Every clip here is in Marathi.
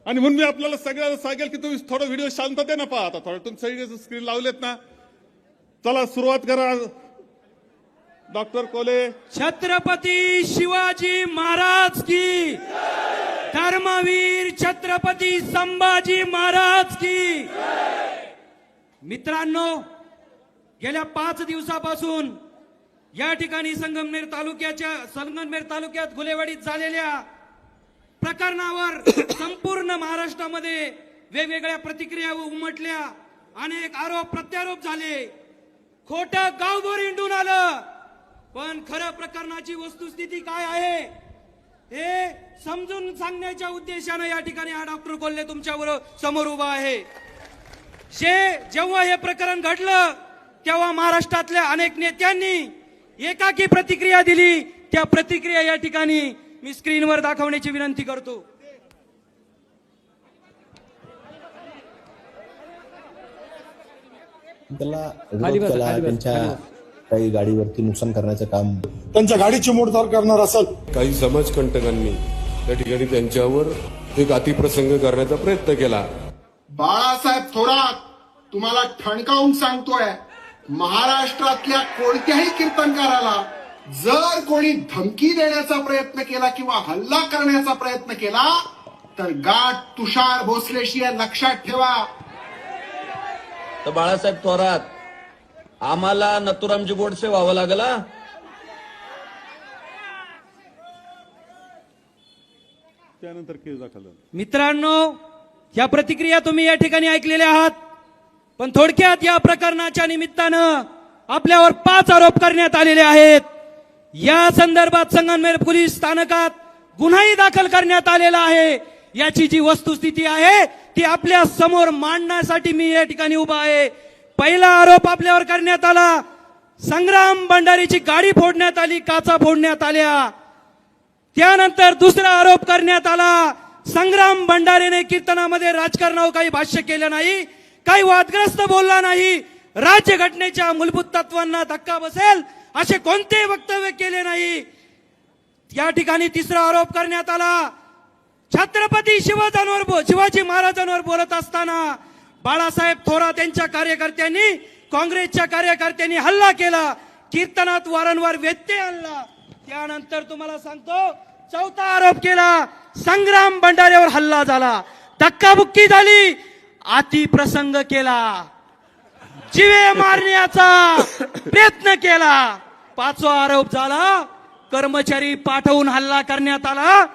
आणि म्हणून मी आपल्याला सगळ्यांना सांगेल की तुम्ही थोडा व्हिडिओ शांततेने पहा. आता थोडं तुम्ही सगळे स्क्रीन लावलेत ना, चला सुरुवात करा. डॉक्टर कोले. छत्रपती शिवाजी महाराज की, धर्मवीर छत्रपती संभाजी महाराज की. मित्रांनो, गेल्या 5 दिवसापासून या ठिकाणी संगमनेर तालुक्यात गुलेवाडीत झालेल्या प्रकरणावर संपूर्ण महाराष्ट्रामध्ये वेगवेगळ्या प्रतिक्रिया उमटल्या. अनेक आरोप प्रत्यारोप झाले. खोटं गावभर हिंडून आलं. पण खरं प्रकरणाची वस्तुस्थिती काय आहे हे समजून सांगण्याच्या उद्देशाने या ठिकाणी हा डॉक्टर कोल्हे तुमच्या समोर उभा आहे. जेव्हा हे प्रकरण घडलं तेव्हा महाराष्ट्रातल्या अनेक नेत्यांनी एकाकी प्रतिक्रिया दिली. त्या प्रतिक्रिया या ठिकाणी मी स्क्रीनवर दाखवण्याची विनंती करतो. त्याला विरोध केला, त्यांच्या काही गाडीवरती नुकसान करण्याचं काम, त्यांच्या गाडीची मोडतोड करणार असेल. काही समाजकंटकांनी त्या ठिकाणी त्यांच्यावर एक अतिप्रसंग करण्याचा प्रयत्न केला. बाळासाहेब थोरात तुम्हाला ठणकावून सांगतोय, महाराष्ट्रातल्या कोणत्याही कीर्तनकाराला जर कोणी धमकी देण्याचा प्रयत्न केला किंवा हल्ला करण्याचा प्रयत्न केला तर गाठ तुषार भोसलेशी लक्षात ठेवा. तर बाळासाहेब थोरात, आम्हाला नथुरामजी गोडसे व्हावं लागला. त्यानंतर केस दाखल. मित्रांनो, या प्रतिक्रिया तुम्ही या ठिकाणी ऐकलेल्या आहात. पण थोडक्यात या प्रकरणाच्या निमित्तानं आपल्यावर 5 आरोप करण्यात आलेले आहेत. या संदर्भात संगमनेर पोलीस स्थानकात गुन्हाही दाखल करण्यात आलेला आहे. याची जी वस्तुस्थिती आहे ती आपल्या समोर मांडण्यासाठी मी या ठिकाणी उभा आहे. पहिला आरोप आपल्यावर करण्यात आला, संग्राम भंडारीची गाडी फोडण्यात आली, काचा फोडण्यात आल्या. त्यानंतर दुसरा आरोप करण्यात आला, संग्राम भंडारेने कीर्तनामध्ये राजकारणावर काही भाष्य केलं नाही, काही वादग्रस्त बोलला नाही, राज्यघटनेच्या मूलभूत तत्वांना धक्का बसेल असे कोणते वक्तव्य केले नाही. या ठिकाणी तिसरा आरोप करण्यात आला, छत्रपती शिवाजी महाराजांवर बोलत असताना बाळासाहेब थोरात यांच्या कार्यकर्त्यांनी, काँग्रेसच्या कार्यकर्त्यांनी हल्ला केला, कीर्तनात वारंवार व्यत्यय आणला. त्यानंतर तुम्हाला सांगतो, चौथा आरोप केला, संग्राम भंडारेवर हल्ला झाला, धक्काबुक्की झाली, अतिप्रसंग केला, जीवे मारण्याचा प्रयत्न केला. 5वा आरोप झाला, कर्मचारी पाठवून हल्ला करण्यात आला.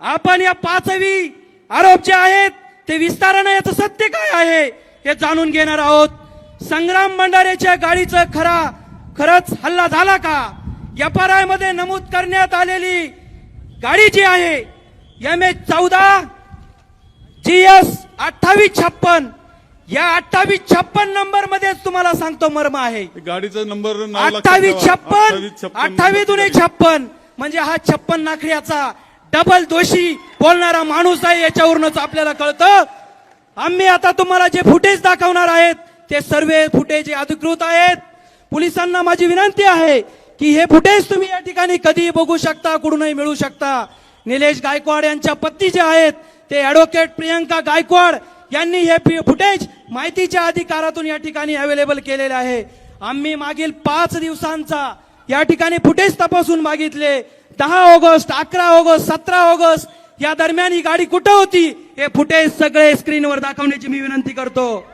आपण या 5वी आरोप जे आहेत ते विस्ताराने याचं सत्य काय आहे हे जाणून घेणार आहोत. संग्राम भंडारेच्या गाडीचं खरंच हल्ला झाला का? FRI मध्ये नमूद करण्यात आलेली गाडी जी आहे MH14 GS 2856, या 2856 नंबर मध्येच तुम्हाला सांगतो मर्म आहे. गाडीचा नंबर 2856 म्हणजे हा 56 नाखऱ्याचा डबल दोषी बोलणारा माणूस आहे. याच्यावरूनच आपल्याला कळतं. आम्ही आता तुम्हाला जे फुटेज दाखवणार आहेत ते सर्व फुटेज अधिकृत आहेत. पोलिसांना माझी विनंती आहे की हे फुटेज तुम्ही या ठिकाणी कधी बघू शकता, कुठूनही मिळू शकता. निलेश गायकवाड यांच्या पत्नी जे आहेत ते ॲडव्होकेट प्रियंका गायकवाड यांनी हे फुटेज माहितीच्या अधिकारातून या ठिकाणी अवेलेबल केलेले आहे. आम्ही मागील 5 दिवसांचा या ठिकाणी फुटेज तपासून मागितले. 10 ऑगस्ट, 11 ऑगस्ट, 17 ऑगस्ट या दरम्यान ही गाडी कुठं होती हे फुटेज सगळे स्क्रीनवर दाखवण्याची मी विनंती करतो.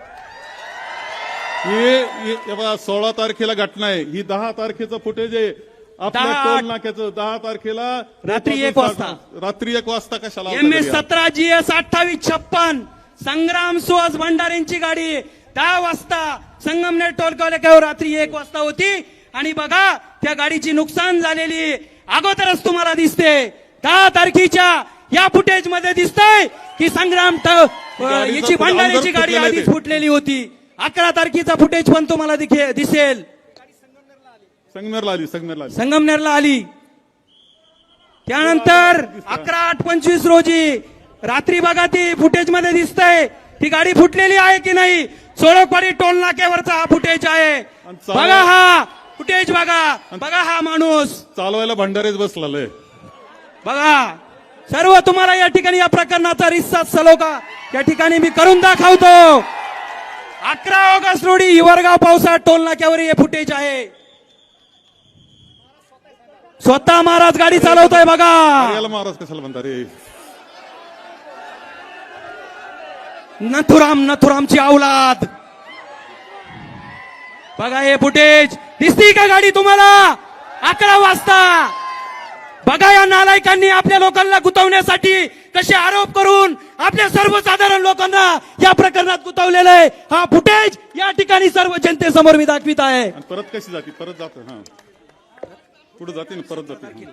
हे 16 तारखेला घटना आहे, ही 10 तारखेचं फुटेज आहे. आपल्या टोल नाक्याचं 10 तारखेला रात्री 1 वाजता कशाला? MH17 GS 2856 संग्राम सुहास भंडारेंची गाडी 10 वाजता संगमनेर टोल नाक्यावर रात्री 1 वाजता होती. आणि बघा त्या गाडीची नुकसान झालेली अगोदरच तुम्हाला दिसते. 10 तारखेच्या या फुटेज मध्ये दिसतंय की संग्राम याची भंडारेची गाडी आधीच फुटलेली होती. 11 तारखेचा फुटेज पण तुम्हाला दिसेल. संगमनेरला आली. त्यानंतर 11/8/25 रोजी रात्री बघा ती फुटेज मध्ये दिसतंय ती गाडी फुटलेली आहे की नाही. सोळकवाडी टोल नाक्यावरचा हा फुटेज आहे. बघा हा फुटेज, बघा हा माणूस चालवायला भंडारेच बसलाय. बघा सर्व तुम्हाला या ठिकाणी या प्रकरणाचा रिस्सा सलोखा या ठिकाणी मी करून दाखवतो. 11 ऑगस्ट रोजी हिवरगाव पावसाळ्यात टोल नाक्यावर हे फुटेज आहे. स्वतः महाराज गाडी चालवतोय बघा. याला महाराज कशाला म्हणता रे? नथुरामची औलाद. बघा हे फुटेज दिसती का गाडी तुम्हाला? 11 वाजता. बघा या नालायकांनी आपल्या लोकांना गुंतवण्यासाठी कसे आरोप करून आपल्या सर्वसाधारण लोकांना या प्रकरणात गुंतवलेलं आहे. हा फुटेज या ठिकाणी सर्व जनतेसमोर मी दाखवित आहे. आणि परत कशी जाते? परत जाते. हा पुढे जाते ना, परत जाते.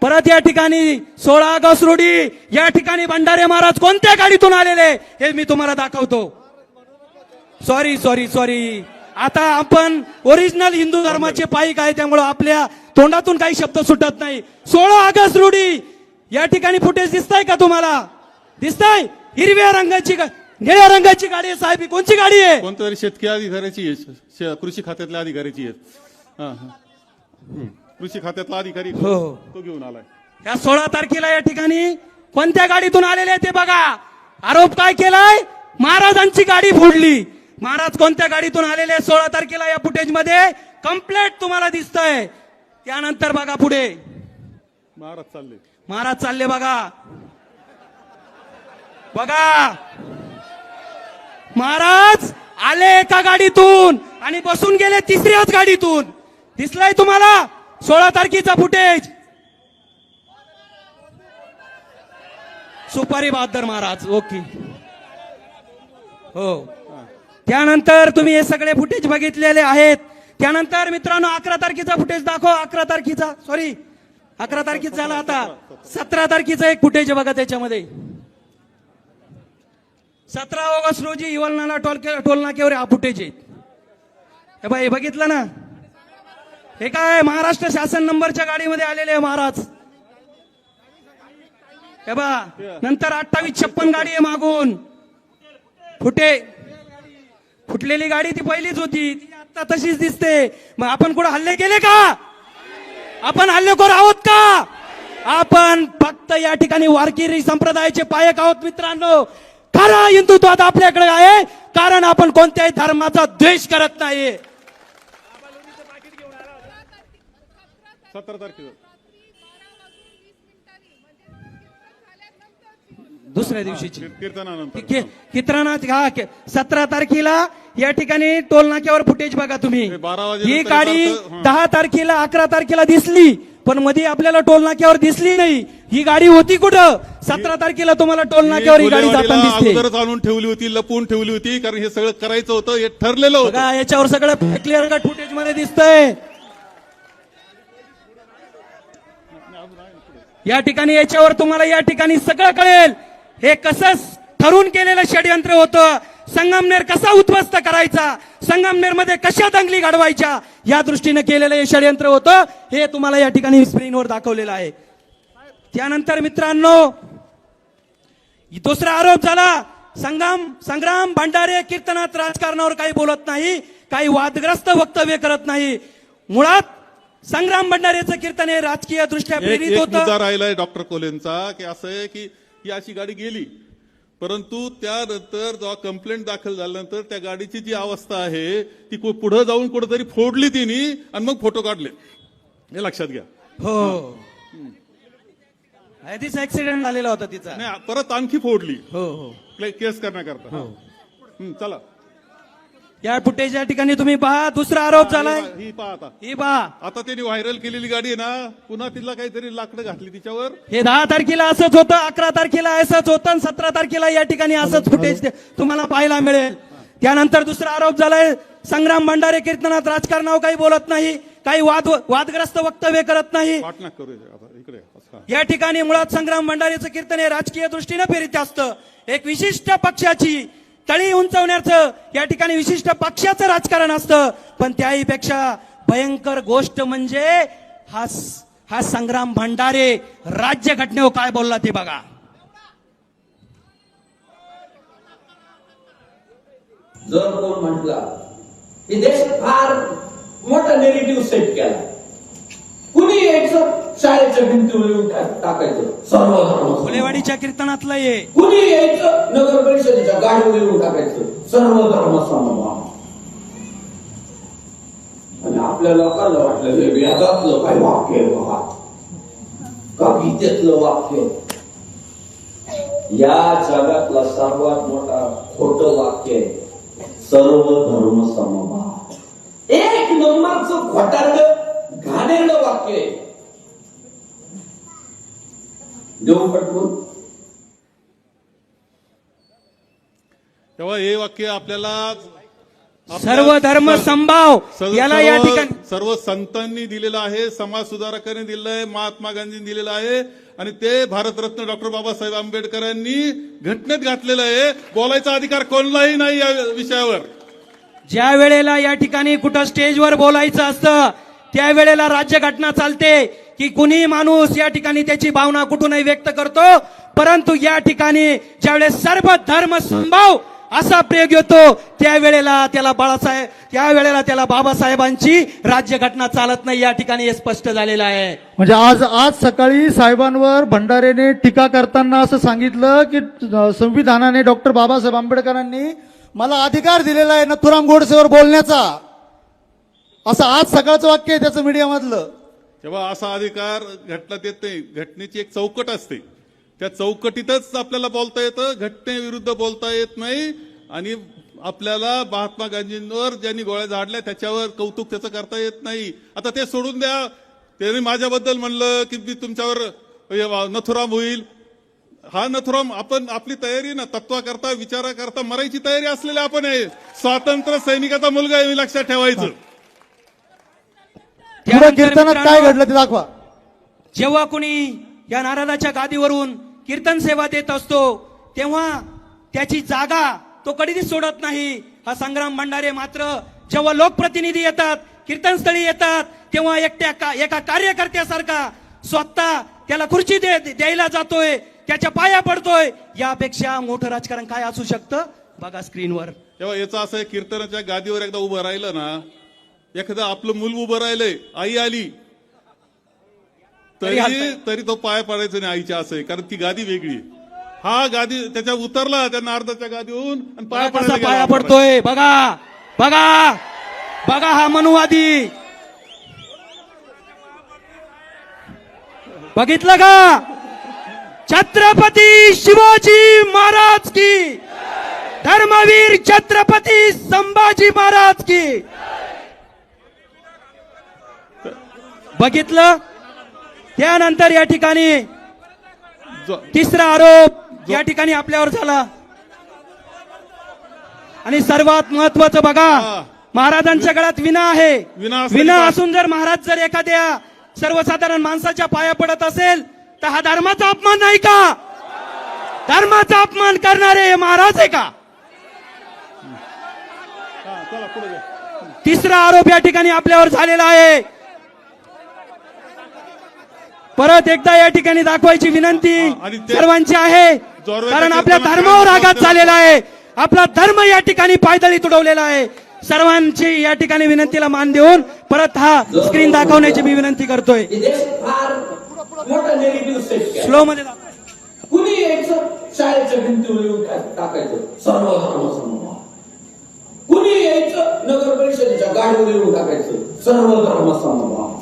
परत या ठिकाणी 16 ऑगस्ट रोजी या ठिकाणी भंडारे महाराज कोणत्या गाडीतून आलेले हे मी तुम्हाला दाखवतो. सॉरी आता आपण ओरिजिनल हिंदू धर्माचे पाईक आहे, त्यामुळे आपल्या तोंडातून काही शब्द सुटत नाही. 16 ऑगस्ट रोजी या ठिकाणी फुटेज दिसताय का तुम्हाला? दिसताय? हिरव्या रंगाची निळ्या रंगाची गाडी आहे साहेब. ही कोणची गाडी आहे? कोणत्या तरी शेतकरी अधिकाऱ्याची आहे, कृषी खात्यातल्या अधिकाऱ्याची आहे. कृषी खात्यातला अधिकारी तो घेऊन आलाय. या 16 तारखेला या ठिकाणी कोणत्या गाडीतून आलेले ते बघा. आरोप काय केलाय? महाराजांची गाडी फोडली. महाराज कोणत्या गाडीतून आलेले 16 तारखेला या फुटेज मध्ये कंप्लेंट तुम्हाला दिसतंय. त्यानंतर बघा पुढे महाराज चालले बघा. महाराज आले एका गाडीतून आणि बसून गेले तिसऱ्याच गाडीतून. दिसलाय तुम्हाला 16 तारखेचा फुटेज? सुपारी बहादर महाराज. ओके हो. त्यानंतर तुम्ही हे सगळे फुटेज बघितलेले आहेत. त्यानंतर मित्रांनो 11 तारखेचा फुटेज दाखव. 11 तारखेचा झाला. आता 17 तारखेचा एक फुटेज बघा. त्याच्यामध्ये 17 ऑगस्ट रोजी हिवलनाला टोल नाक्यावर हा फुटेज आहे. हे बाई बघितलं ना? हे काय महाराष्ट्र शासन नंबरच्या गाडीमध्ये आलेले महाराज. हे बा नंतर 2856 गाडी आहे मागून. फुटलेली गाडी ती पहिलीच होती, ती आता तशीच दिसते. मग आपण कुठं हल्ले केले का? आपण हल्लेखोर आहोत का? आपण फक्त या ठिकाणी वारकरी संप्रदायाचे पायक आहोत मित्रांनो. खरा हिंदुत्वात आपल्याकडे आहे, कारण आपण कोणत्याही धर्माचा द्वेष करत नाही. 17 तारखेला दुसऱ्या दिवशीची कीर्तनानंतर कीर्तनात 17 तारखेला या ठिकाणी टोल नाक्यावर फुटेज बघा तुम्ही. 12 वाजेनंतर ही गाडी 10 तारखेला 11 तारखेला दिसली, पण मध्ये आपल्याला टोल नाक्यावर दिसली नाही. ही गाडी होती कुठं? 17 तारखेला तुम्हाला टोल नाक्यावर ही गाडी जाताना दिसते. अगोदरच आणून ठेवली होती, लपवून ठेवली होती, कारण हे सगळं करायचं होतं, हे ठरलेलं होतं. बघा याच्यावर सगळं क्लिअर कट फुटेज मध्ये दिसतंय. या ठिकाणी याच्यावर तुम्हाला या ठिकाणी सगळं कळेल. हे कसं ठरून केलेलं षडयंत्र होतं. संगमनेर कसा उद्ध्वस्त करायचा, संगमनेर मध्ये कशा दंगली घडवायच्या, या दृष्टीने केलेलं हे षडयंत्र होतं. हे तुम्हाला या ठिकाणी स्क्रीनवर दाखवलेलं आहे. त्यानंतर मित्रांनो दुसरा आरोप झाला. संग्राम भंडारे कीर्तनात राजकारणावर काही बोलत नाही, काही वादग्रस्त वक्तव्य करत नाही. मुळात संग्राम भंडारेचं कीर्तन हे राजकीय दृष्ट्या प्रेरित होतं. मुद्दा राहिलाय डॉक्टर कोलेंचा, की असं आहे की ही अशी गाडी गेली, परंतु त्यानंतर जेव्हा कंप्लेंट दाखल झाल्यानंतर त्या गाडीची जी अवस्था आहे ती पुढे जाऊन कुठेतरी फोडली तिने आणि मग फोटो काढले. हे लक्षात घ्या. हो तिचा ऍक्सिडेंट झालेला होता तिचा. नाही, परत आणखी फोडली. हो केस करण्याकरता. चला या फुटेज या ठिकाणी तुम्ही पहा. दुसरा आरोप झालाय. ही पहा आता त्यांनी व्हायरल केलेली गाडी आहे ना, पुन्हा तिला काहीतरी लाकडं घातली तिच्यावर. हे 10 तारखेला असंच होतं, 11 तारखेला असंच होतं, 17 तारखेला या ठिकाणी असंच फुटेज तुम्हाला पाहायला मिळेल. त्यानंतर दुसरा आरोप झालाय. संग्राम भंडारे कीर्तनात राजकारणावर काही बोलत नाही, काही वादग्रस्त वक्तव्य करत नाही. इकडे या ठिकाणी मुळात संग्राम भंडारेचं कीर्तन हे राजकीय दृष्टीने प्रेरित असतं. एक विशिष्ट पक्षाची तळी उंचवण्याचं या ठिकाणी विशिष्ट पक्षाचं राजकारण असतं. पण त्याहीपेक्षा भयंकर गोष्ट म्हणजे हा संग्राम भंडारे राज्यघटनेवर काय बोलला ते बघा. जर कोण म्हटला की देशात फार मोठा नेगेटिव्ह सेट केला, कुणी एक शाळेच्या भिंतीवर येऊन टाकायचं सर्व धर्म फुलेवाडीच्या कीर्तनातलं आहे. कुणी यायचं नगर परिषदेच्या गाडीवर येऊन टाकायचं सर्व धर्म समभाव. आणि आपल्या लोकांना वाटलं हे वेदातलं काय वाक्य आहे बघा का गीतेतलं वाक्य. या जगातला सर्वात मोठा खोटं वाक्य आहे सर्व धर्म समभाव. एक नंबरचं खोटारडं घाणेरडं वाक्य आहे. देऊ पटवून तेव्हा हे वाक्य आपल्याला सर्व धर्म समभाव याला या ठिकाणी सर्व संतांनी दिलेलं आहे, समाज सुधारकांनी दिलेलं आहे, महात्मा गांधींनी दिलेलं आहे आणि ते भारतरत्न डॉक्टर बाबासाहेब आंबेडकरांनी घटनेत घातलेलं आहे. बोलायचा अधिकार कोणालाही नाही या विषयावर. ज्या वेळेला या ठिकाणी कुठं स्टेजवर बोलायचं असतं त्यावेळेला राज्यघटना चालते की कुणी माणूस या ठिकाणी त्याची भावना कुठूनही व्यक्त करतो, परंतु या ठिकाणी ज्यावेळेस सर्व धर्म समभाव असा प्रयोग येतो त्यावेळेला त्याला बाबासाहेबांची राज्यघटना चालत नाही. या ठिकाणी हे स्पष्ट झालेलं आहे. म्हणजे आज सकाळी साहेबांवर भंडारेने टीका करताना असं सांगितलं की संविधानाने डॉक्टर बाबासाहेब आंबेडकरांनी मला अधिकार दिलेला आहे नथुराम गोडसेवर बोलण्याचा, असं आज सकाळचं वाक्य आहे त्याचं मीडियामधलं. तेव्हा असा अधिकार घटनात येत नाही. घटनेची एक चौकट असते, त्या चौकटीतच आपल्याला बोलता येतं, घटनेविरुद्ध बोलता येत नाही. आणि आपल्याला महात्मा गांधींवर ज्यांनी गोळ्या झाडल्या त्याच्यावर कौतुक त्याचं करता येत नाही. आता ते सोडून द्या. त्यांनी माझ्याबद्दल म्हणलं की मी तुमच्यावर नथुराम होईल. हा नथुराम आपण आपली तयारी ना तत्वाकरता विचाराकरता मरायची तयारी असलेले आपण आहे. स्वातंत्र्य सैनिकाचा मुलगा आहे, लक्षात ठेवायचं. कीर्तनात काय घडलं ते दाखवा. जेव्हा कोणी या नारदाच्या गादीवरून कीर्तन सेवा देत असतो तेव्हा त्याची जागा तो कधीच सोडत नाही. हा संग्राम भंडारे मात्र जेव्हा लोकप्रतिनिधी येतात, कीर्तनस्थळी येतात, तेव्हा एका कार्यकर्त्यासारखा स्वतः त्याला खुर्ची द्यायला जातोय, त्याच्या पाया पडतोय. यापेक्षा मोठं राजकारण काय असू शकतं बघा स्क्रीनवर. तेव्हा याचं असं आहे, कीर्तनाच्या गादीवर एकदा उभं राहिलं ना, एखादं आपलं मूल उभं राहिलंय, आई आली तरी तो पाय पडायचं नाही आईच्या, असं आहे. कारण ती गादी वेगळी. हा गादी त्याच्या उतरला त्या नारदाच्या गादीहून आणि पाया पडतोय. बघा बघा बघा हा मनुवादी बघितलं का. छत्रपती शिवाजी महाराज की, धर्मवीर छत्रपती संभाजी महाराज की. बघितलं. त्यानंतर या ठिकाणी तिसरा आरोप या ठिकाणी आपल्यावर झाला. आणि सर्वात महत्वाचं बघा, महाराजांच्या गळ्यात विना आहे. विना असून जर महाराज जर एखाद्या सर्वसाधारण माणसाच्या पाया पडत असेल तर हा धर्माचा अपमान नाही का. धर्माचा अपमान करणारे हे महाराज आहे का. तिसरा आरोप या ठिकाणी आपल्यावर झालेला आहे. परत एकदा या ठिकाणी दाखवायची विनंती सर्वांची आहे, कारण आपल्या धर्मावर आघात झालेला आहे. आपला धर्म या ठिकाणी पायदळी तुडवलेला आहे. सर्वांची या ठिकाणी विनंतीला मान देऊन परत हा स्क्रीन दाखवण्याची मी विनंती करतोय. फार मोठा निगेटिव्ह स्टेट. स्लो मध्ये कुणी यायचं शाळेच्या भिंतीवर येऊन टाकायचं सर्व धर्म समभाव. कुणी यायचं नगर परिषदेच्या गाडीवर येऊन टाकायचं सर्व धर्म समभाव.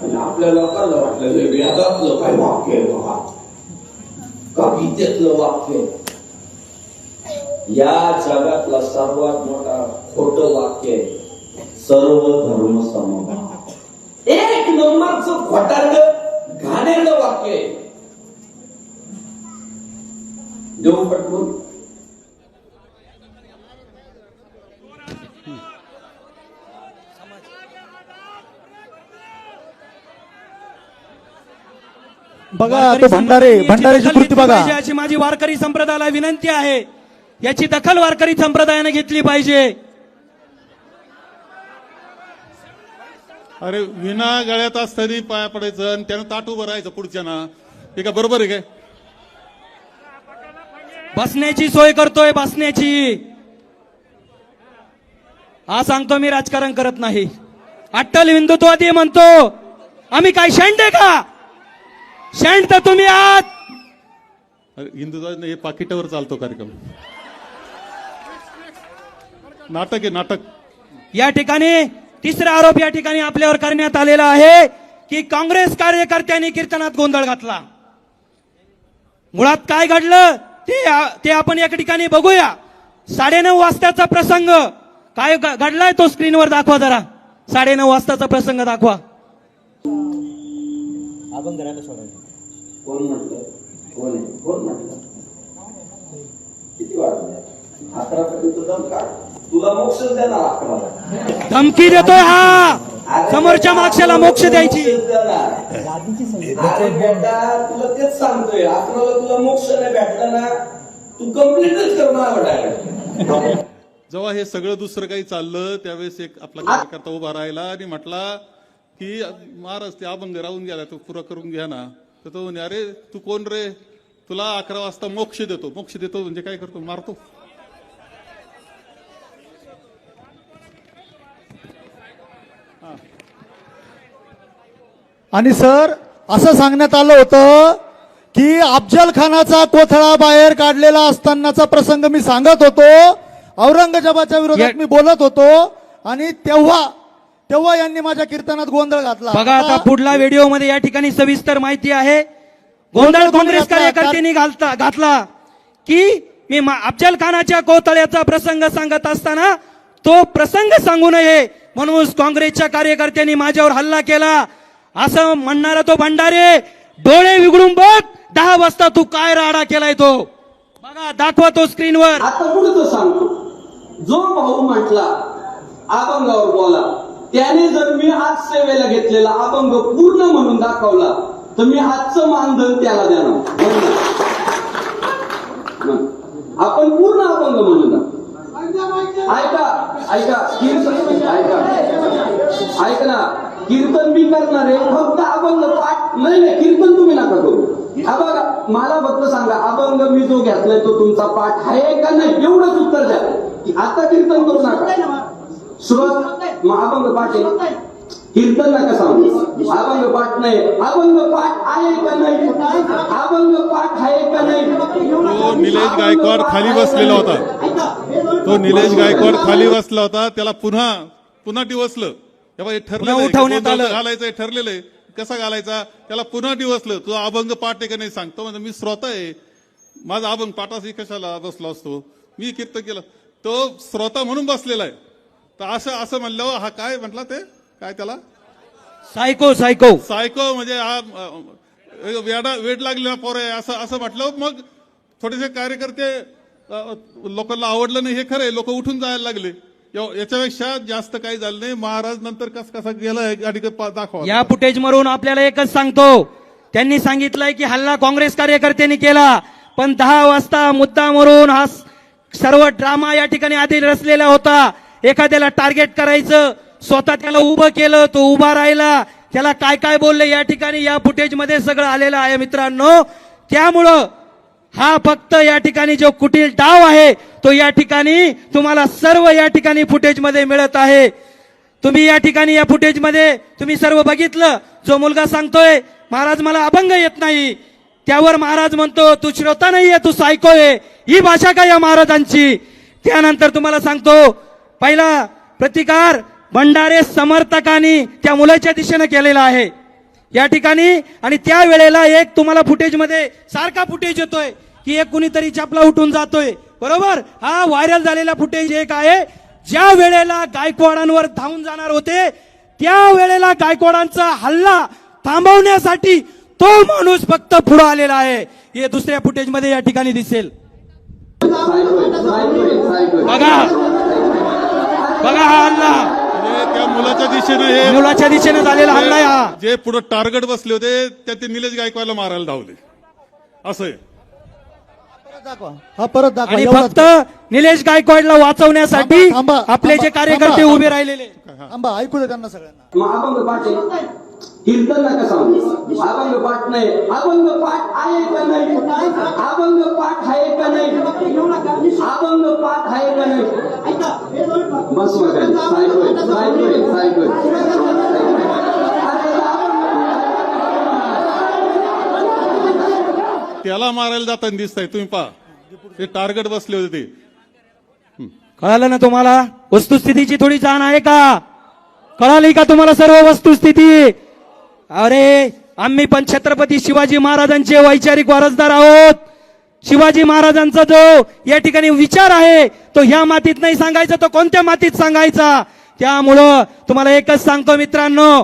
आणि आपल्या लोकांना वाटलं हे वेदातलं काय वाक्य आहे बघा का गीतेतलं वाक्य आहे. या जगातला सर्वात मोठा खोटं वाक्य आहे सर्व धर्म समभाव. एक नंबरचं खोटारडं घाणेरडं वाक्य आहे. देऊ पटवून बघा तो भंडारेची कृती बघा. याची माझी वारकरी संप्रदायाला विनंती आहे, याची दखल वारकरी संप्रदायाने घेतली पाहिजे. अरे विना गळ्यात असताना पाया पडायचं आणि त्यानं ताट उभं राहायचं पुढच्या ना, हे का बरोबर आहे काय. बसण्याची सोय करतोय, बसण्याची. हा सांगतो मी राजकारण करत नाही. अट्टल हिंदुत्ववादी म्हणतो आम्ही काय शेंड आहे का? शेंड तर तुम्ही आहात. अरे, हिंदुत्व हे पाकिटावर चालतो कार्यक्रम. नाटक आहे नाटक. या ठिकाणी तिसरा आरोप या ठिकाणी आपल्यावर करण्यात आलेला आहे की काँग्रेस कार्यकर्त्यांनी कीर्तनात गोंधळ घातला. मुळात काय घडलं ते आपण एका ठिकाणी बघूया. 9:30 वाजताचा प्रसंग काय घडलाय तो स्क्रीनवर दाखवा जरा. 9:30 वाजताचा प्रसंग दाखवा. कोण म्हटलं? कोण म्हटलं? किती वाजले? 11 पर्यंत दम काढ. तुला मोक्ष देणार 11ला. धमकी देतोय हा. समोरच्या मागच्याला मोक्ष द्यायची. अरे बेटा, तुला तेच सांगतोय. 11ला तुला मोक्ष नाही भेटला ना, तू कम्प्लीटच करणार वाटायला. जेव्हा हे सगळं दुसरं काही चाललं त्यावेळेस एक आपला कार्यकर्ता उभा राहिला आणि म्हटला की महाराज ते अभंग राहून गेला, तो पुरा करून घ्या ना. तर तो म्हणे, अरे तू कोण रे? तुला 11 वाजता मोक्ष देतो. मोक्ष देतो म्हणजे काय करतो? मारतो. आणि सर असं सांगण्यात आलं होतं की अफजल खानाचा कोथळा बाहेर काढलेला असतानाचा प्रसंग मी सांगत होतो. औरंगजेबाच्या विरोधात मी बोलत होतो आणि तेव्हा यांनी माझ्या कीर्तनात गोंधळ घातला. बघा आता पुढला व्हिडिओ मध्ये या ठिकाणी सविस्तर माहिती आहे. गोंधळ काँग्रेस कार्यकर्त्यांनी घातला की मी अफजल खानाच्या कोथळ्याचा प्रसंग सांगत असताना तो प्रसंग सांगू नये म्हणून काँग्रेसच्या कार्यकर्त्यांनी माझ्यावर हल्ला केला असं म्हणणारा तो भंडारे. डोळे विघडून बघ 10 वाजता तू काय राडा केलाय तो. बघा दाखवा तो स्क्रीनवर. आता पुढे तो सांगतो. जो भाऊ म्हटला अभंगावर बोला, त्याने जर मी आज सेवेला घेतलेला अभंग पूर्ण म्हणून दाखवला तर मी आजचं मानधन त्याला देणार. आपण पूर्ण अभंग म्हणून ऐका ना. कीर्तन मी करणार आहे, फक्त अभंग पाठ नाही. कीर्तन तुम्ही नका करू. हा बघा, मला फक्त सांगा अभंग मी जो घेतलाय तो तुमचा पाठ आहे का नाही, एवढंच उत्तर द्या. आता कीर्तन करू नका. सुरुवात मग अभंग पाठ आहे, कीर्तन नका सांगू. अभंग पाठ नाही. अभंग पाठ आहे का नाही? अभंग पाठ आहे का नाही? तो निलेश गायकवाड खाली बसलेला होता. तो निलेश गायकवाड खाली बसला होता. त्याला पुन्हा डिवसलं. तेव्हा हे ठरलेलं उठवण्यात आलं. घालायचं ठरलेलं आहे. कसा घालायचा त्याला पुन्हा डिवसलं. तुझा अभंग पाठ आहे का नाही सांगतो. म्हणजे मी श्रोता आहे, माझा अभंग पाठाशी कशाला बसला असतो. मी कीर्तन केलं. तो श्रोता म्हणून बसलेला आहे. तर असं म्हणल्यावर हा काय म्हटला ते काय त्याला सायको म्हणजे हा वेड लागलेला पोर आहे असं म्हटलं. मग थोडेसे कार्यकर्ते लोकांना आवडलं नाही हे खरंय. लोक उठून जायला लागले. याच्यापेक्षा जास्त काही झालं नाही. महाराज नंतर कसा गेला दाखवा. या फुटेज मरून आपल्याला एकच सांगतो. त्यांनी सांगितलंय की हल्ला काँग्रेस कार्यकर्त्यांनी केला, पण 10 वाजता मुद्दा मरून हा सर्व ड्रामा या ठिकाणी आधी रचलेला होता. एखाद्याला टार्गेट करायचं, स्वतः त्याला उभं केलं, तो उभा राहिला, त्याला काय काय बोलले या ठिकाणी या फुटेज मध्ये सगळं आलेलं आहे मित्रांनो. त्यामुळं हा फक्त या ठिकाणी जो कुटील डाव आहे तो या ठिकाणी तुम्हाला सर्व या ठिकाणी फुटेज मध्ये मिळत आहे. तुम्ही या ठिकाणी या फुटेज मध्ये तुम्ही सर्व बघितलं. जो मुलगा सांगतोय महाराज मला अभंग येत नाही, त्यावर महाराज म्हणतो तू श्रोता नाहीये, तू सायको आहे. ही भाषा काय या महाराजांची. त्यानंतर तुम्हाला सांगतो पहिला प्रतिकार भंडारे समर्थकांनी त्या मुलाच्या दिशेने केलेला आहे या ठिकाणी. आणि त्या वेळेला एक तुम्हाला फुटेज मध्ये सारखा फुटेज येतोय की एक कुणीतरी चपला उठून जातोय, बरोबर. हा व्हायरल झालेला फुटेज एक आहे. ज्या वेळेला गायकवाडांवर धावून जाणार होते त्या वेळेला गायकवाडांचा हल्ला थांबवण्यासाठी तो माणूस फक्त पुढे आलेला आहे. हे दुसऱ्या फुटेज मध्ये या ठिकाणी दिसेल. बघा हा हल्ला त्या मुलाच्या दिशेने झालेला हल्ला आहे हा. जे पुढे टार्गेट बसले होते त्या ते निलेश गायकवाडला मारायला धावले. असं आहे. हा परत दाखवा. आणि फक्त निलेश गायकवाडला वाचवण्यासाठी आपले जे कार्यकर्ते उभे राहिलेले. ऐकू दे त्यांना सगळ्यांना. अभंग पाठ आहे, कीर्तन नका सांगू. अभंग पाठ नाही. अभंग पाठ आहे का नाही? अभंग पाठ आहे का नाही? अभंग पाठ आहे का नाही? बस त्याला मारायला जाताना दिसताय तुम्ही पहा, ते टार्गेट बसले होते ते. कळालं ना तुम्हाला? वस्तुस्थितीची थोडी जाण आहे का? कळाली का तुम्हाला सर्व वस्तुस्थिती? अरे आम्ही पण छत्रपती शिवाजी महाराजांचे वैचारिक वारसदार आहोत. शिवाजी महाराजांचा जो या ठिकाणी विचार आहे तो ह्या मातीत नाही सांगायचा, तो कोणत्या मातीत सांगायचा. त्यामुळं तुम्हाला एकच सांगतो मित्रांनो,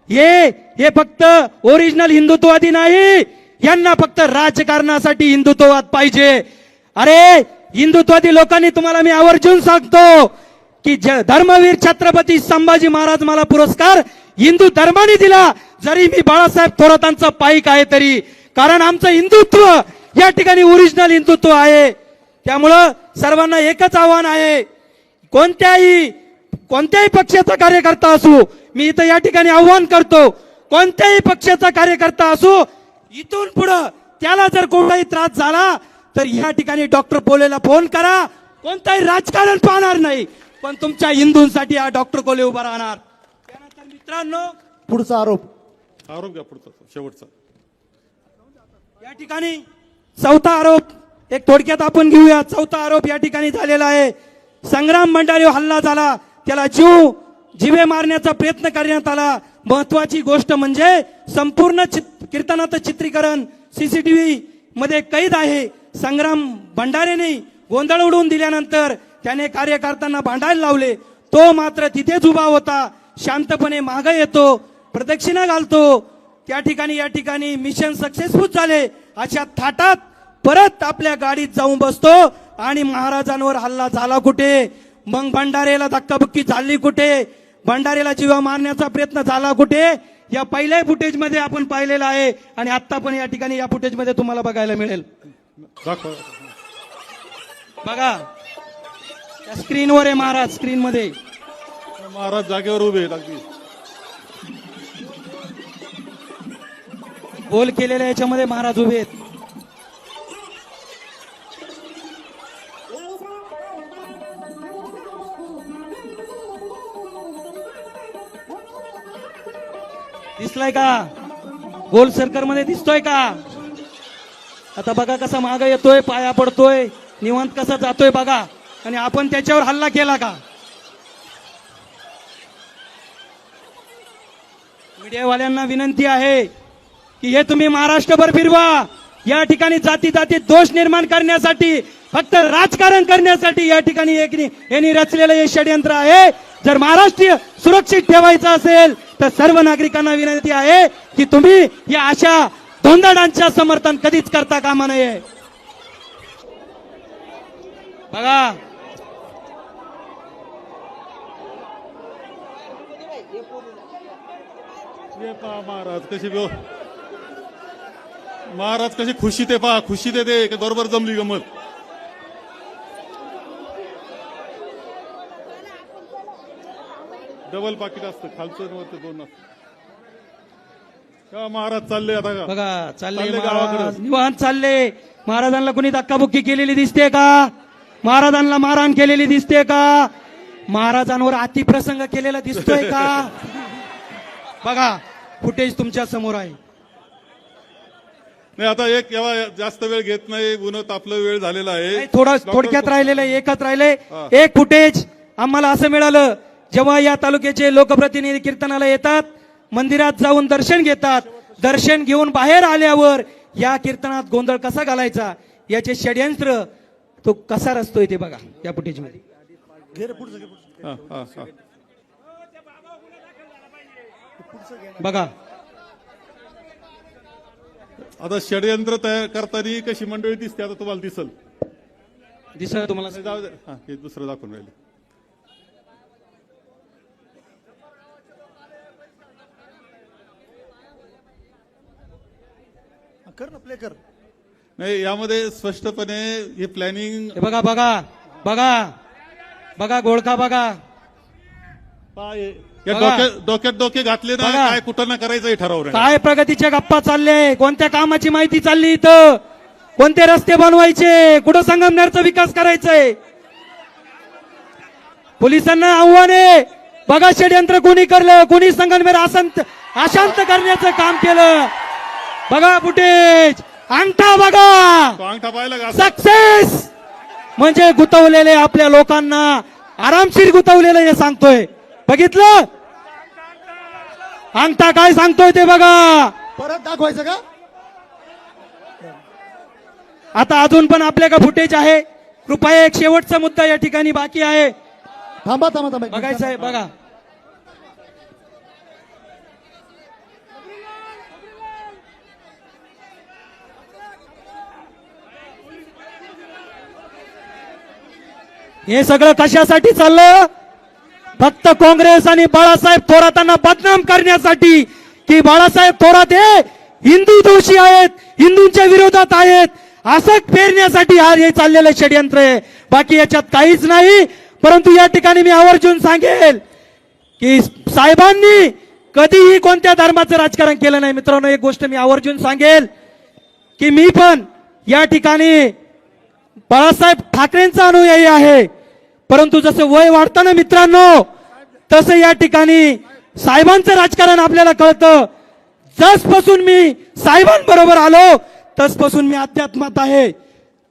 हे फक्त ओरिजिनल हिंदुत्ववादी नाही, यांना फक्त राजकारणासाठी हिंदुत्ववाद पाहिजे. अरे हिंदुत्ववादी लोकांनी तुम्हाला मी आवर्जून सांगतो की धर्मवीर छत्रपती संभाजी महाराज मला पुरस्कार हिंदू धर्माने दिला, जरी मी बाळासाहेब थोरातांचा पाईक आहे तरी, कारण आमचं हिंदुत्व या ठिकाणी ओरिजिनल हिंदुत्व आहे. त्यामुळं सर्वांना एकच आव्हान आहे, कोणत्याही पक्षाचा कार्यकर्ता असू, मी इथं या ठिकाणी आव्हान करतो, कोणत्याही पक्षाचा कार्यकर्ता असू, इथून पुढं त्याला जर कोणताही त्रास झाला तर या ठिकाणी डॉक्टर पोलेला फोन करा. कोणताही राजकारण पाहणार नाही, पण तुमच्या हिंदूंसाठी हा डॉक्टर कोले उभा राहणार. त्यानंतर मित्रांनो पुढचा आरोप घ्या पुढचा शेवटचा. या ठिकाणी चौथा आरोप एक थोडक्यात आपण घेऊया. चौथा आरोप या ठिकाणी झालेला आहे. संग्राम भंडारीवर हल्ला झाला, त्याला जीवे मारण्याचा प्रयत्न करण्यात आला. महत्वाची गोष्ट म्हणजे संपूर्ण कीर्तनाचं चित्रीकरण सीसीटीव्ही मध्ये कैद आहे. संग्राम भंडारेने गोंधळ उडवून दिल्यानंतर त्याने कार्यकर्त्यांना भांडायला लावले, तो मात्र तिथेच उभा होता, शांतपणे मागे येतो, प्रदक्षिणा घालतो. त्या ठिकाणी या ठिकाणी मिशन सक्सेसफुल झाले. अशा थाटात परत आपल्या गाडीत जाऊन बसतो आणि महाराजांवर हल्ला झाला कुठे? मग भंडारेला धक्काबुक्की झाली कुठे? भंडारेला जीवा मारण्याचा प्रयत्न झाला कुठे? या पहिल्या फुटेज मध्ये आपण पाहिलेलं आहे आणि आता पण या ठिकाणी या फुटेज मध्ये तुम्हाला बघायला मिळेल. बघा त्या स्क्रीनवर आहे महाराज, स्क्रीन मध्ये महाराज जागेवर उभे आहेत अगदी. गोल केलेल्या याच्यामध्ये महाराज उभे आहेत. दिसलाय का? गोल सर्कल मध्ये दिसतोय का? आता बघा कसा मागे येतोय, पाया पडतोय, निवांत कसा जातोय बघा. आणि आपण त्याच्यावर हल्ला केला का? मीडियावाल्यांना विनंती आहे की हे तुम्ही महाराष्ट्रभर फिरवा. या ठिकाणी जाती दोष निर्माण करण्यासाठी, फक्त राजकारण करण्यासाठी या ठिकाणी यांनी रचलेलं हे षडयंत्र आहे. जर महाराष्ट्र सुरक्षित ठेवायचं असेल तर सर्व नागरिकांना विनंती आहे की तुम्ही या अशा धोंदाडांच्या समर्थन कधीच करता कामा नये. बघा महाराज कशी खुशी ते पहा, खुशी ते बरोबर जमली गमत. डबल पाकिट असतं खालचं वरचं दोन असतं. महाराज चालले आता का? बघा चालले गावाकडे. महाराज निवांत चालले. महाराजांना कोणी धक्काबुक्की केलेली दिसते का? महाराजांना मारहाण केलेली दिसते का? महाराजांवर अतिप्रसंग केलेला दिसतोय का? बघा फुटेज तुमच्या समोर आहे. नाही आता जास्त वेळ घेत नाही, उन्हत आपलं वेळ झालेला आहे. थोडक्यात राहिलेलं आहे, एकच राहिले. एक फुटेज आम्हाला असं मिळालं, जेव्हा या तालुक्याचे लोकप्रतिनिधी कीर्तनाला येतात, मंदिरात जाऊन दर्शन घेतात, दर्शन घेऊन बाहेर आल्यावर या कीर्तनात गोंधळ कसा घालायचा याचे षडयंत्र तो कसा रचतोय ते बघा या फुटेज मध्ये. बघा आता षडयंत्र तयार करताना कशी मंडळी दिसते आता तुम्हाला दिसल तुम्हाला. जाऊ दे, हे दुसरं दाखवून राहिले. कर ना, प्ले कर. नाही यामध्ये स्पष्टपणे हे प्लॅनिंग बघा बघा बघा बघा गोळका बघा. डोक्यात डोके घातले ना, बघा. काय कुठं ना करायचं हे ठरवलं. काय प्रगतीच्या गप्पा चालले, कोणत्या कामाची माहिती चालली इथं, कोणते रस्ते बनवायचे, कुठं संगमनेरचा विकास करायचाय. पोलिसांना आव्हान आहे, बघा षडयंत्र कोणी करलं, कोणी संगमनेर अशांत करण्याचं काम केलं. बघा फुटेज अंगठा बघा, तो अंगठा पाहिला का? सक्सेस म्हणजे गुतवलेले आपल्या लोकांना आरामशीर गुतवलेलं हे सांगतोय. बघितलं अंगठा काय सांगतोय ते बघा. परत दाखवायचं का? आता अजून पण आपल्याकडे फुटेज आहे. कृपया एक शेवटचा मुद्दा या ठिकाणी बाकी आहे. थांबा थांबा थांबा. बघायचं आहे बघा. हे सगळं कशासाठी चाललं? फक्त काँग्रेस आणि बाळासाहेब थोरातांना बदनाम करण्यासाठी की बाळासाहेब थोरात हे हिंदू दोषी आहेत, हिंदूंच्या विरोधात आहेत असं पेरण्यासाठी हा हे चाललेलं षडयंत्र आहे. बाकी याच्यात काहीच नाही. परंतु या ठिकाणी मी आवर्जून सांगेल की साहेबांनी कधीही कोणत्या धर्माचं राजकारण केलं नाही. मित्रांनो, एक गोष्ट मी आवर्जून सांगेल की मी पण या ठिकाणी बाळासाहेब ठाकरेंचा अनुयायी आहे. परंतु जसं वय वाढतं ना मित्रांनो, तसं या ठिकाणी साहेबांचं राजकारण आपल्याला कळतं. जसपासून मी साहेबांबरोबर आलो तसपासून मी अध्यात्मात आहे.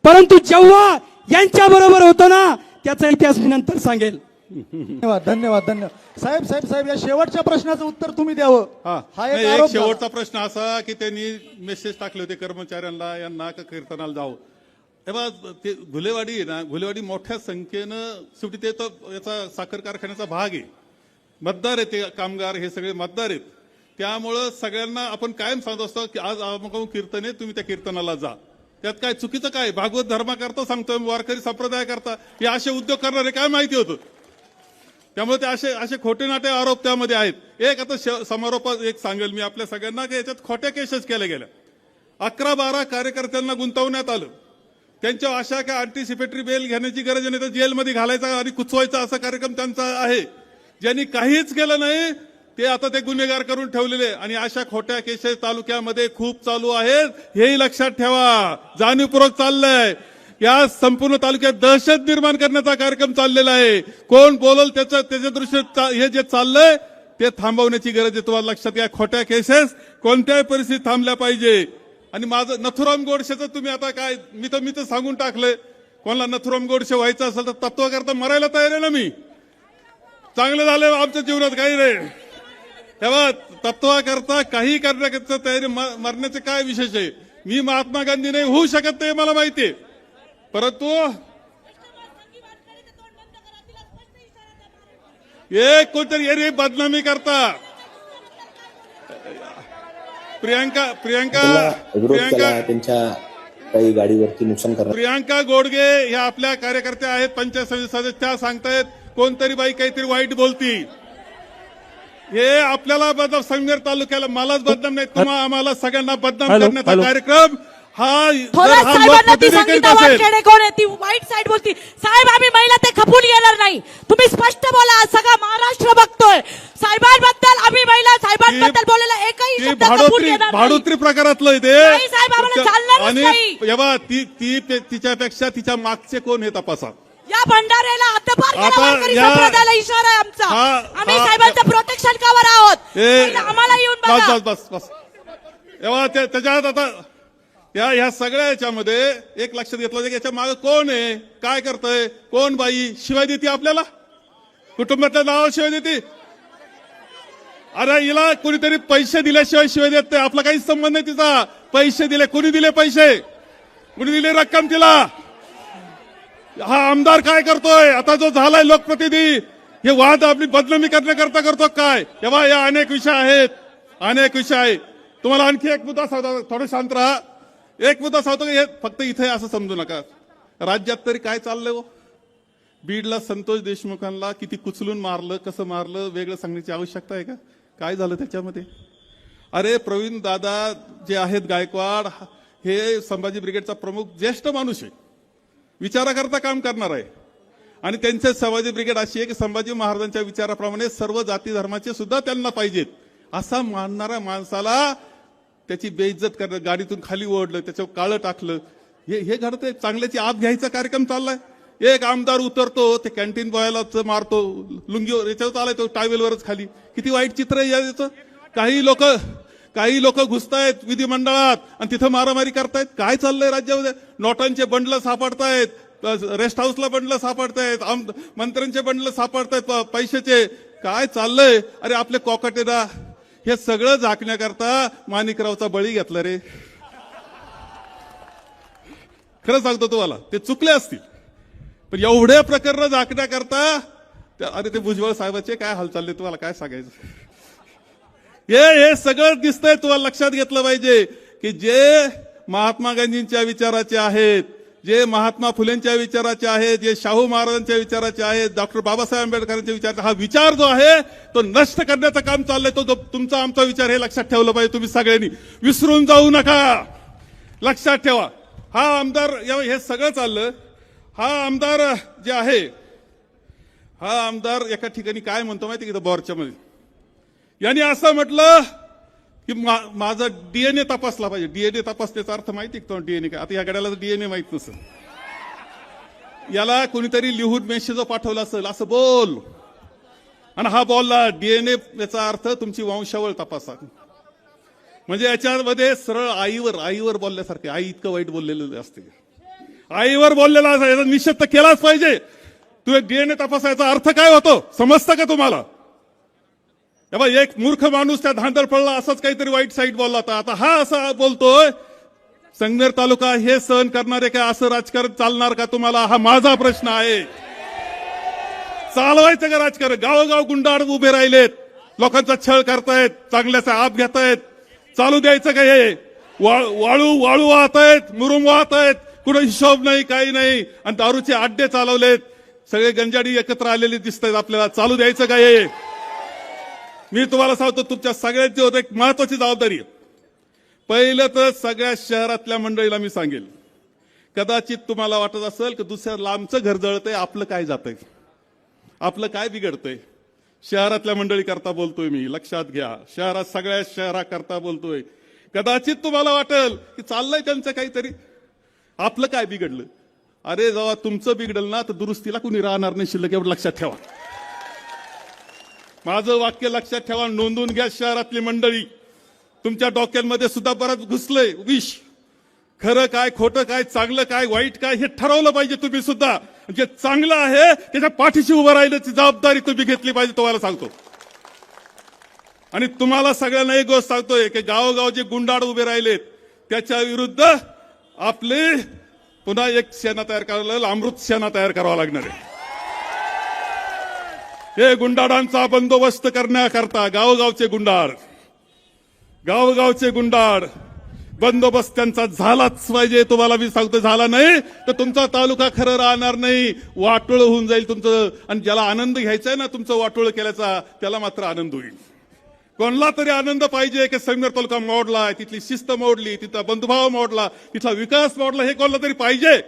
परंतु जेव्हा यांच्या बरोबर होतो ना, त्याचा इतिहास मी नंतर सांगेल. धन्यवाद धन्यवाद धन्यवाद. साहेब साहेब साहेब या शेवटच्या प्रश्नाचं उत्तर तुम्ही द्यावं. हा नाही, एक एक आरोप शेवटचा प्रश्न असा की त्यांनी मेसेज टाकले होते कर्मचाऱ्यांना, यांना का कीर्तनाला जावं. तेव्हा ते घुलेवाडी आहे ना, घुलेवाडी मोठ्या संख्येनं शेवटी ते तर याचा साखर कारखान्याचा भाग आहे. मतदार आहेत ते कामगार, हे सगळे मतदार आहेत. त्यामुळं सगळ्यांना आपण कायम सांगत असतो की आज अमुक कीर्तन आहे, तुम्ही त्या कीर्तनाला जा. त्यात काय चुकीचं काय? भागवत धर्माकरता सांगतोय, वारकरी संप्रदाय करता हे असे उद्योग करणारे काय माहिती होतं. त्यामुळे ते असे खोटे नाटे आरोप त्यामध्ये आहेत. एक आता समारोपात एक सांगेल मी आपल्या सगळ्यांना की याच्यात खोट्या केसेस केल्या गेल्या. 11-12 कार्यकर्त्यांना गुंतवण्यात आलं. त्यांच्या अशा काय अँटिसिपेटरी बेल घेण्याची गरज नाही, तर जेलमध्ये घालायचा आणि कुचवायचा असा कार्यक्रम त्यांचा आहे. ज्यांनी काहीच केलं नाही ते आता ते गुन्हेगार करून ठेवलेले आणि अशा खोट्या केसेस तालुक्यामध्ये खूप चालू आहेत. हेही लक्षात ठेवा. जाणीवपूर्वक चाललंय. या संपूर्ण तालुक्यात दहशत निर्माण करण्याचा कार्यक्रम चाललेला आहे. कोण बोलल त्याच्या दृष्टीत हे जे चाललंय ते थांबवण्याची गरज आहे. तुम्हाला लक्षात घ्या, खोट्या केसेस कोणत्याही परिस्थितीत थांबल्या पाहिजे. आणि माझं नथुराम गोडसेचं तुम्ही आता काय, मी तर सांगून टाकलंय. कोणाला नथुराम गोडसे व्हायचं असेल तर तत्वाकरता मरायला तयार आहे ना मी. चांगलं झालं आमच्या जीवनात काही नाही. तेव्हा तत्वाकरता काही करण्याकरता तयारी, मरण्याचे काय विशेष आहे. मी महात्मा गांधी नाही होऊ शकत नाही मला माहिती आहे. परंतु एक कोणतरी एरी बदनामी करता त्यांच्या काही गाडीवरती नुकसान करणार. प्रियांका गोडगे ह्या आपल्या कार्यकर्त्या आहेत, पंचायत समिती सदस्य. त्या सांगतायत कोणतरी बाई काहीतरी वाईट बोलती. हे आपल्याला बदनाम, संगमेर तालुक्याला मलाच बदनाम नाही, तुम्हाला आम्हाला सगळ्यांना बदनाम करण्याचा कार्यक्रम हा कोण आहे ती वाईट साईड बोलती. साहेब आम्ही महिला ते खपून येणार नाही. तुम्ही स्पष्ट बोला. सगळा महाराष्ट्र बघतोय साहेबांबद्दल. आम्ही महिला साहेबांबद्दल बोलायला एकही शब्द खपून येणार नाही. भाडोत्री प्रकारातलं ते. साहेब आम्हाला चालणारच नाही. आणि तिच्यापेक्षा तिच्या मागचे कोण हे तपासा. या भंडाऱ्याला हद्दपार केला वारकरी संप्रदायाला इशारा आहे आमचा. आम्ही साहेबांचं प्रोटेक्शन कवर आहोत. आम्हाला येऊन बघा. बस त्याच्यात आता ह्या सगळ्या याच्यामध्ये एक लक्षात घेतलं की याच्या मागे कोण आहे, काय करतंय, कोण बाई शिवाय देते आपल्याला, कुटुंबातल्या नावावर शिवाय देते. अरे हिला कोणीतरी पैसे दिल्याशिवाय शिवाय देत नाही. आपला काहीच संबंध नाही तिचा. पैसे दिले, कोणी दिले पैसे, कोणी दिली रक्कम तिला. हा आमदार काय करतोय आता जो झालाय लोकप्रतिनिधी, हे वाद आपली बदनामी करण्याकरता करतो काय. तेव्हा या अनेक विषय आहेत, अनेक विषय आहे. तुम्हाला आणखी एक मुद्दा सांगतो, थोडं शांत राहा. एक मुद्दा सांगतो की हे फक्त इथे असं समजू नका. राज्यात तरी काय चाललंय हो. बीडला संतोष देशमुखांना किती कुचलून मारलं, कसं मारलं, वेगळं सांगण्याची आवश्यकता आहे का. काय झालं त्याच्यामध्ये. अरे प्रवीण दादा जे आहेत गायकवाड, हे संभाजी ब्रिगेडचा प्रमुख ज्येष्ठ माणूस आहे, विचाराकरता काम करणार आहे. आणि त्यांचे संभाजी ब्रिगेड अशी आहे की संभाजी महाराजांच्या विचाराप्रमाणे सर्व जाती धर्माचे सुद्धा त्यांना पाहिजेत. असा मानणाऱ्या माणसाला त्याची बेइज्जत करणं, गाडीतून खाली ओढलं, त्याच्यावर काळं टाकलं, हे घडतंय. चांगल्याची आप घ्यायचा कार्यक्रम चाललाय. एक आमदार उतरतो, ते कॅन्टीन बॉयला मारतो, लुंगीवर याच्यावर चालाय तो टायवेलवरच खाली. किती वाईट चित्र आहे याचं. काही लोक घुसतायत विधिमंडळात आणि तिथं मारामारी करतायत. काय चाललंय राज्यामध्ये? नोटांचे बंडल सापडतायत, रेस्ट हाऊसला बंडल सापडतायत, मंत्र्यांचे बंडल सापडतायत पैशाचे. काय चाललंय? अरे आपले कॉकटेदा हे सगळं झाकण्याकरता माणिकरावचा बळी घेतला रे. खरं सांगतो तुम्हाला, ते चुकले असतील, पण एवढ्या प्रकरण झाकण्याकरता अरे ते भुजबळ साहेबाचे काय हाल चालले तुम्हाला काय सांगायचं. हे सगळं दिसतंय. तुम्हाला लक्षात घेतलं पाहिजे की जे महात्मा गांधींच्या विचाराचे आहेत, जे महात्मा फुलेंच्या विचाराचे आहेत, जे शाहू महाराजांच्या विचाराचे आहेत, डॉक्टर बाबासाहेब आंबेडकरांच्या विचाराचे, हा विचार जो आहे तो नष्ट करण्याचं काम चाललंय. तो तुमचा आमचा विचार हे लक्षात ठेवलं पाहिजे. तुम्ही सगळ्यांनी विसरून जाऊ नका, लक्षात ठेवा. हा आमदार हे सगळं चाललं. हा आमदार जे आहे, हा आमदार एका ठिकाणी काय म्हणतो माहिती की बोरच्या मध्ये यांनी असं म्हटलं की माझा डीएनए तपासला पाहिजे. डीएनए तपासण्याचा अर्थ माहिती का डीएनए काय? आता या गड्याला डीएनए माहित नसेल, याला कोणीतरी लिहून मेसेज पाठवला असेल असं बोल, आणि हा बोलला डीएनए याचा अर्थ तुमची वंशावळ तपासा. म्हणजे याच्यामध्ये सरळ आईवर बोलल्यासारखे, आई इतकं वाईट बोललेलं असते, आईवर बोललेला याचा निषेध तर केलाच पाहिजे. तू डीएनए तपासायचा अर्थ काय होतो समजतं का तुम्हाला? एक मूर्ख माणूस त्या धांदल पडला, असंच काहीतरी वाईट साईट बोलला होता. आता हा असा बोलतोय. संगमेर तालुका हे सहन करणारे का? असं राजकारण चालणार का तुम्हाला? हा माझा प्रश्न आहे. चालवायचं का राजकारण? गावोगाव गुंडाळ उभे राहिलेत, लोकांचा छळ करतायत, चांगल्याचा आप घेतायत. चालू द्यायचं का? हे वाळू वाहतायत, मुरुम वाहतायत, कुठं हिशोब नाही, काही नाही, आणि दारूचे अड्डे चालवलेत. सगळे गंजाडी एकत्र आलेले दिसत आहेत आपल्याला. चालू द्यायचं का? हे मी तुम्हाला सांगतो, तुमच्या सगळ्यांची एक महत्वाची जबाबदारी आहे. पहिलं तर सगळ्या शहरातल्या मंडळीला मी सांगेल, कदाचित तुम्हाला वाटत असेल की दुसऱ्या लांबचं घर जळतंय, आपलं काय जातंय, आपलं काय बिघडतंय. शहरातल्या मंडळी करता बोलतोय मी, लक्षात घ्या. सगळ्या शहराकरता बोलतोय. कदाचित तुम्हाला वाटेल की चाललंय त्यांचं काहीतरी, आपलं काय बिघडलं. अरे जेव्हा तुमचं बिघडलं ना तर दुरुस्तीला कुणी राहणार नाही शिल्लक, एवढं लक्षात ठेवा. माझं वाक्य लक्षात ठेवा, नोंदून घ्या. शहरातली मंडळी, तुमच्या डोक्यांमध्ये सुद्धा बरंच घुसलंय विष. खरं काय, खोटं काय, चांगलं काय, वाईट काय, हे ठरवलं पाहिजे तुम्ही सुद्धा. जे चांगलं आहे त्याच्या पाठीशी उभं राहिल्याची जबाबदारी तुम्ही घेतली पाहिजे, तुम्हाला सांगतो. आणि तुम्हाला सगळ्यांना एक गोष्ट सांगतोय की गावोगाव जे गुंडाळ उभे राहिलेत त्याच्या विरुद्ध आपले पुन्हा एक सेना तयार करायला, अमृत सेना तयार करावा लागणार आहे. हे गुंडाळांचा बंदोबस्त करण्याकरता गावोगावचे गुंडाळ बंदोबस्त त्यांचा झालाच पाहिजे. तुम्हाला मी सांगतो, झाला नाही तर तुमचा तालुका खरं राहणार नाही, वाटोळ होऊन जाईल तुमचं. आणि ज्याला आनंद घ्यायचा आहे ना तुमचं वाटोळ केल्याचा, त्याला मात्र आनंद होईल. कोणाला तरी आनंद पाहिजे की संगमेर तालुका मोडला, तिथली शिस्त मोडली, तिथला बंधुभाव मोडला, तिथला विकास मोडला, हे कोणाला तरी पाहिजे.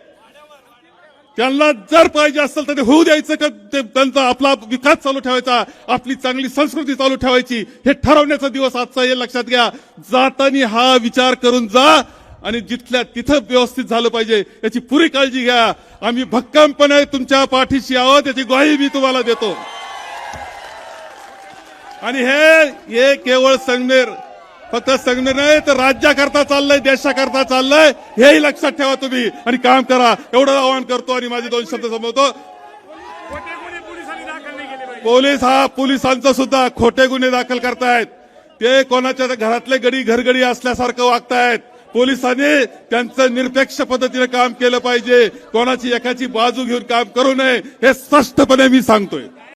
त्यांना जर पाहिजे असेल तर ते होऊ द्यायचं का? त्यांचा आपला विकास चालू ठेवायचा, आपली चांगली संस्कृती चालू ठेवायची, हे ठरवण्याचा दिवस आजचा, हे लक्षात घ्या. जाताना हा विचार करून जा, आणि जिथल्या तिथं व्यवस्थित झालं पाहिजे याची पुरी काळजी घ्या. आम्ही भक्कमपणे तुमच्या पाठीशी आहोत याची ग्वाही मी तुम्हाला देतो. आणि हे केवळ संगमेर, फक्त संगमेर नाही तर राज्याकरता चाललंय, देशाकरता चाललंय, हेही लक्षात ठेवा तुम्ही आणि काम करा, एवढं आवाहन करतो. आणि माझे 2 शब्द संपवतो. पोलिसांचं सुद्धा खोटे गुन्हे दाखल करतायत. ते कोणाच्या घरातले घरगडी असल्यासारखं वागतायत. पोलिसांनी त्यांचं निरपेक्ष पद्धतीने काम केलं पाहिजे, कोणाची एकाची बाजू घेऊन काम करू नये, हे स्पष्टपणे मी सांगतोय.